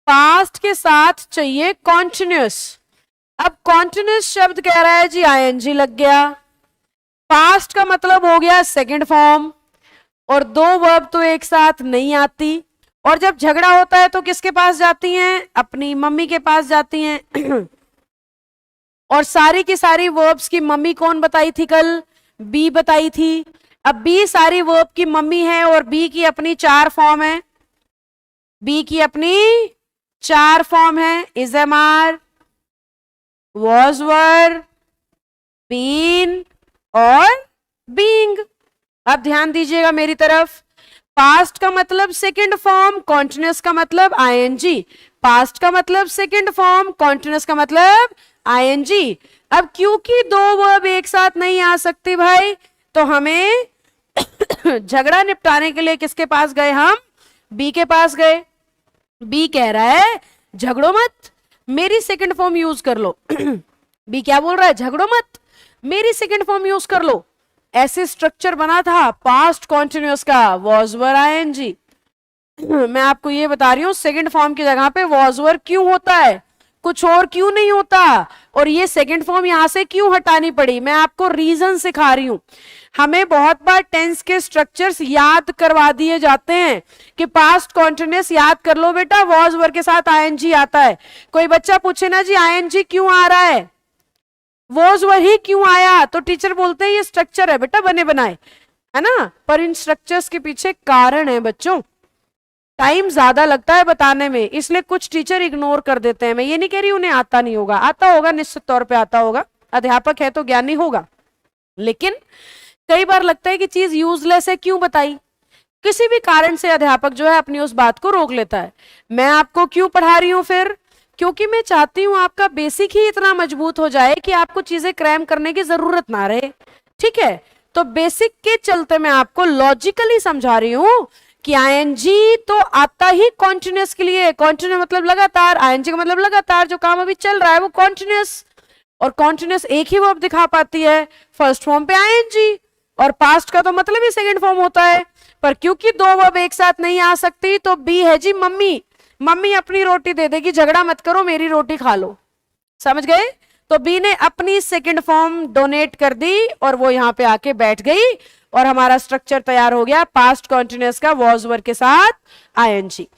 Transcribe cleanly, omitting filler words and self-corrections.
Past के साथ चाहिए कॉन्टिन्यूस। अब कॉन्टिन्यूस शब्द कह रहा है जी आईएनजी लग गया, पास्ट का मतलब हो गया सेकंड फॉर्म, और दो वर्ब तो एक साथ नहीं आती, और जब झगड़ा होता है तो किसके पास जाती हैं? अपनी मम्मी के पास जाती हैं। और सारी की सारी वर्ब्स की मम्मी कौन बताई थी कल? बी बताई थी। अब बी सारी वर्ब की मम्मी है और बी की अपनी 4 फॉर्म है, बी की अपनी 4 फॉर्म है, is am are, was were, been और बीइंग। अब ध्यान दीजिएगा मेरी तरफ, पास्ट का मतलब सेकंड फॉर्म, कॉन्टिन्यूस का मतलब आईएनजी, पास्ट का मतलब सेकंड फॉर्म, कॉन्टिन्यूस का मतलब आईएनजी। अब क्योंकि दो वर्ब एक साथ नहीं आ सकती भाई, तो हमें झगड़ा निपटाने के लिए किसके पास गए? हम बी के पास गए। बी कह रहा है झगड़ो मत, मेरी सेकंड फॉर्म यूज कर लो। बी क्या बोल रहा है? झगड़ो मत, मेरी सेकंड फॉर्म यूज कर लो। ऐसे स्ट्रक्चर बना था पास्ट कॉन्टिन्यूअस का, वॉज वर आईएनजी। मैं आपको ये बता रही हूं सेकंड फॉर्म की जगह पे वॉज वर क्यों होता है, कुछ और क्यों नहीं होता, और ये सेकंड फॉर्म यहां से क्यों हटानी पड़ी, मैं आपको रीजन सिखा रही हूं। हमें बहुत बार टेंस के स्ट्रक्चर्स याद करवा दिए जाते हैं कि पास्ट कॉन्टिन्यूअस याद कर लो बेटा, वॉज वर के साथ आईएनजी आता है। कोई बच्चा पूछे ना जी आईएनजी क्यों आ रहा है, वॉज वर ही क्यों आया, तो टीचर बोलते हैं ये स्ट्रक्चर है बेटा बने बनाए, है ना, पर इन स्ट्रक्चर्स के पीछे कारण है बच्चों, टाइम ज्यादा लगता है बताने में, इसलिए कुछ टीचर इग्नोर कर देते हैं। मैं ये नहीं कह रही उन्हें आता नहीं होगा, आता होगा, निश्चित तौर पे आता होगा, अध्यापक है तो ज्ञानी होगा, लेकिन कई बार लगता है कि चीज यूजलेस है, क्यों बताई, किसी भी कारण से अध्यापक जो है अपनी उस बात को रोक लेता है। मैं आपको क्यों पढ़ा रही हूं फिर? क्योंकि मैं चाहती हूं आपका बेसिक ही इतना मजबूत हो जाए कि आपको चीजें क्रैम करने की जरूरत ना रहे, ठीक है। तो बेसिक के चलते मैं आपको लॉजिकली समझा रही हूं कि आईएनजी तो आता ही कॉन्टिन्यूअस के लिए, कॉन्टिन्यूअस मतलब लगातार, आईएनजी का मतलब लगातार, जो काम अभी चल रहा है वो कॉन्टिन्यूअस, और कॉन्टिन्यूअस एक ही वर्ब दिखा पाती है, फर्स्ट फॉर्म पे आईएनजी, और पास्ट का तो मतलब ही सेकंड फॉर्म होता है। पर क्योंकि दो वर्ब एक साथ नहीं आ सकती, तो बी है जी मम्मी, मम्मी अपनी रोटी दे देगी, झगड़ा मत करो, मेरी रोटी खा लो, समझ गए। तो बी ने अपनी सेकंड फॉर्म डोनेट कर दी और वो यहां पे आके बैठ गई, और हमारा स्ट्रक्चर तैयार हो गया पास्ट कॉन्टिन्यूअस का वॉज वर के साथ आईएनजी।